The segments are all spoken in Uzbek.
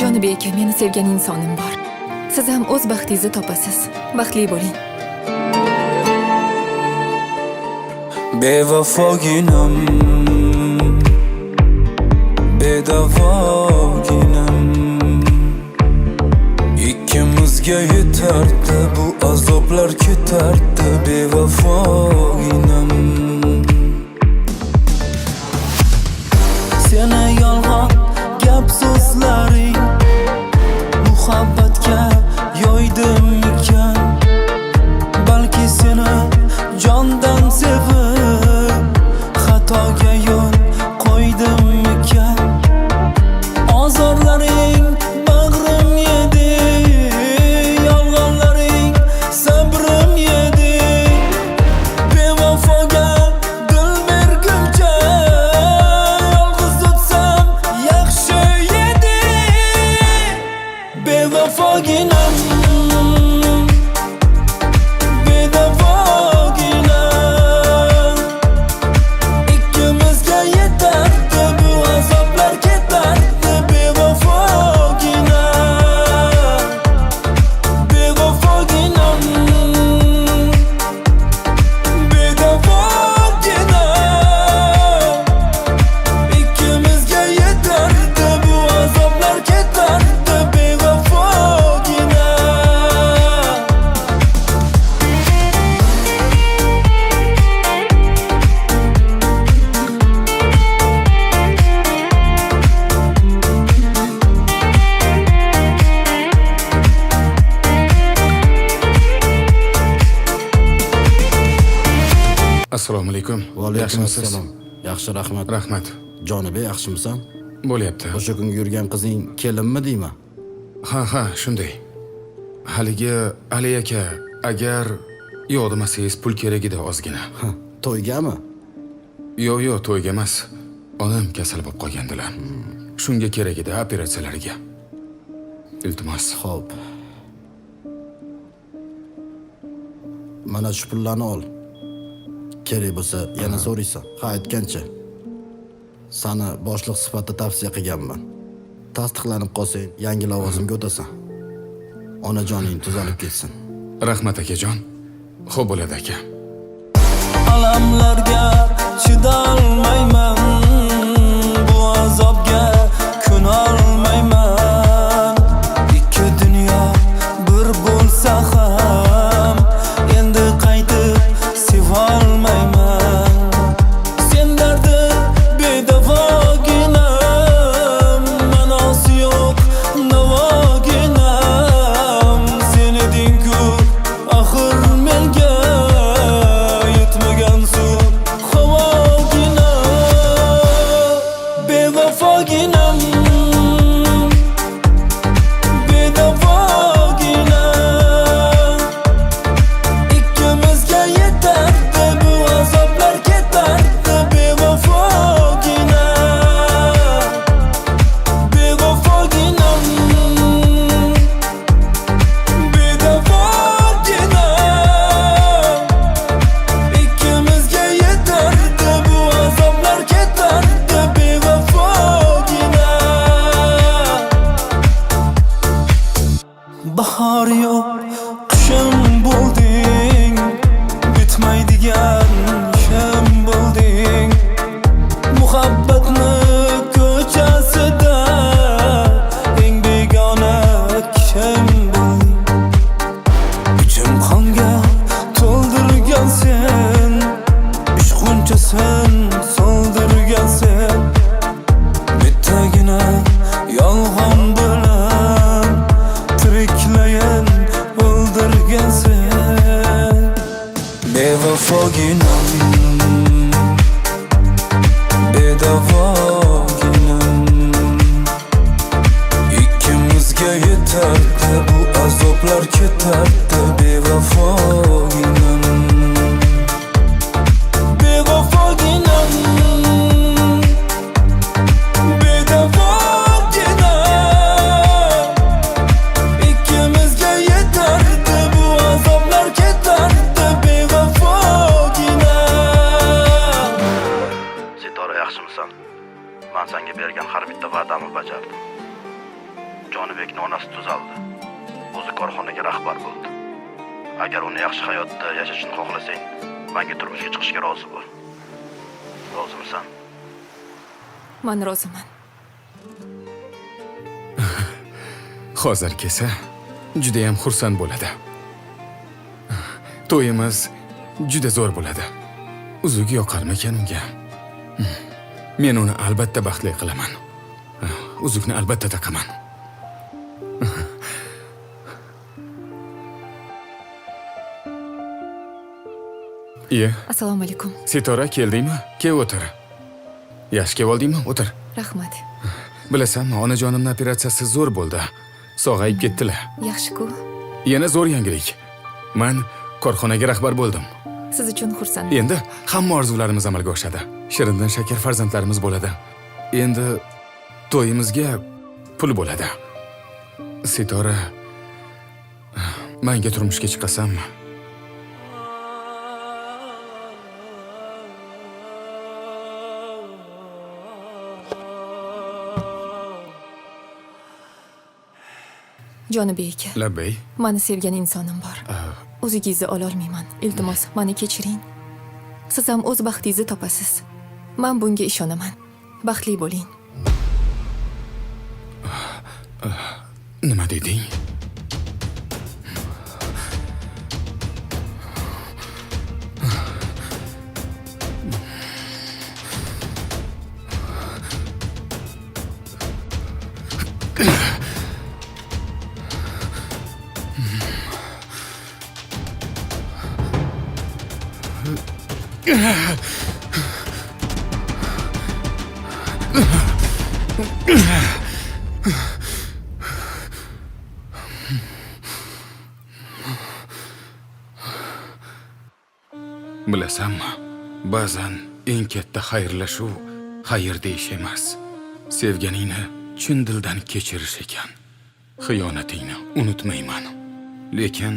Jonibek aka, meni sevgan insonim bor. Siz ham o'z baxtingizni topasiz. Baxtli bo'ling. Bevafoginam, bedavoginam, ikkimizga yetardi bu azoblar ketardi. Bevafoginam, seni yolg'on gap so'zlaring muhabbatga yoydimikan? Balki seni jondan sevib xatoga yo'l qo'ydimikan? Ozorlaring bag'rim yedi, yolg'onlaring sabrim yedi. Bevafoga dil berguncha yolg'iz o'tsam yaxshi edi. Bevafoginam, bedavoginam, ikkimizga yetardi bu azoblar ketardi. Bevafoginam, bevafoginam, bedavodginam, ikkimizga yetardi bu azoblar ketardi. Bevafoginam. Assalomu alaykum. Va alaykum Yaxshimisiz? assalom. Yaxshi, rahmat. Rahmat. Jonibek, yaxshimisan? Bo'lyapti. O'sha kungi yurgan qizing kelinmi deyman? Ha, shunday. Haligi Ali aka, agar yo'q demasangiz pul kerak edi ozgina. To'ygami? Yo'q, to'yga emas. Onam kasal bo'lib qolgandilar. Shunga kerak edi operatsiyalariga. Iltimos. Xo'p. Mana shu pullarni ol. Kerak bo'lsa yana so'raysan. Ha, aytgancha. Sani boshliq sifatida tavsiya qilganman. Tasdiqlanib qolsang, yangi lavozimga o'tasan. Onajoning tuzalib ketsin. Rahmat akajon. Xo'p bo'ladi aka. Alamlarga chidolmayman, bu azobga ko'nolmayman. Ikki dunyo bir bo'lsa ham endi qaytib sevolmayman. Sen dardi bedavoginam, ma'nosi yo'q navoginam. Sen eding-ku axir menga yetmagan suv havoginam. Bevafoginam, bedavoginam, ikkimizga yetardi bu azoblar ketardi. Bevafoginam, bevafoginam, bedavoginam, ikkimizga yetardi bu azoblar ketardi. Bevafoginam. Bahor yo'q, qushim bo'lding, bitmaydigan ishim bo'lding. Muhabbatni ko'chasida eng begona kishim bo'lding. Ichim qonga to'ldirgan sen, ishqunchasin so'ldirgan sen. Bittagina yolg'on bilan tiriklayin o'ldirgan sen. Bevafoginam, bedavoginam, ikkimizga yetardi bu azoblar ketardi. Bevafoginam, bevafoginam, bedavoginam, ikkimizga yetardi bu azoblar ketardi. Bevafoginam. bergan har bitta va'damni bajardim. Jonibekning onasi tuzaldi. O'zi korxonaga rahbar bo'ldi. Agar uni yaxshi hayotda yashashini xohlasang, menga turmushga chiqishga rozi bo'l. Rozimisan? Men roziman. Hozir kelsa, juda ham xursand bo'ladi. To'yimiz juda zo'r bo'ladi. Uzuk yoqarmikan unga? Men uni albatta baxtli qilaman. Uzukni albatta taqaman. Iye, Assalomu alaykum. Sitora keldingmi? Kel o'tir. Yaxshi keldingmi? O'tir. Rahmat. Bilasanmi, onajonimning operatsiyasi zo'r bo'ldi. Sog'ayib ketdilar. Yaxshi-ku. Yana zo'r yangilik. Men korxonaga rahbar bo'ldim. Siz uchun xursandman. Endi hamma orzularimiz amalga oshadi. Shirindan shakar farzandlarimiz bo'ladi. Endi to'yimizga pul bo'ladi. Sitora, menga turmushga chiqasanmi? Jonibek, Labbay. meni sevgan insonim bor. O'zingizni ololmayman. Iltimos, meni kechiring. Siz ham o'z baxtingizni topasiz. Men bunga ishonaman. Baxtli bo'ling. Nima deding? Bilasanmi, ba'zan eng katta xayrlashuv xayr deyish emas, sevganingni chin dildan kechirish ekan. Xiyonatingni unutmayman, lekin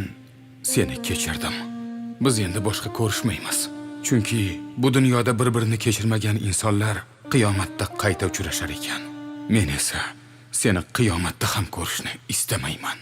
seni kechirdim. Biz endi boshqa ko'rishmaymiz. Chunki bu dunyoda bir-birini kechirmagan insonlar qiyomatda qayta uchrashar ekan. Men esa seni qiyomatda ham ko'rishni istamayman.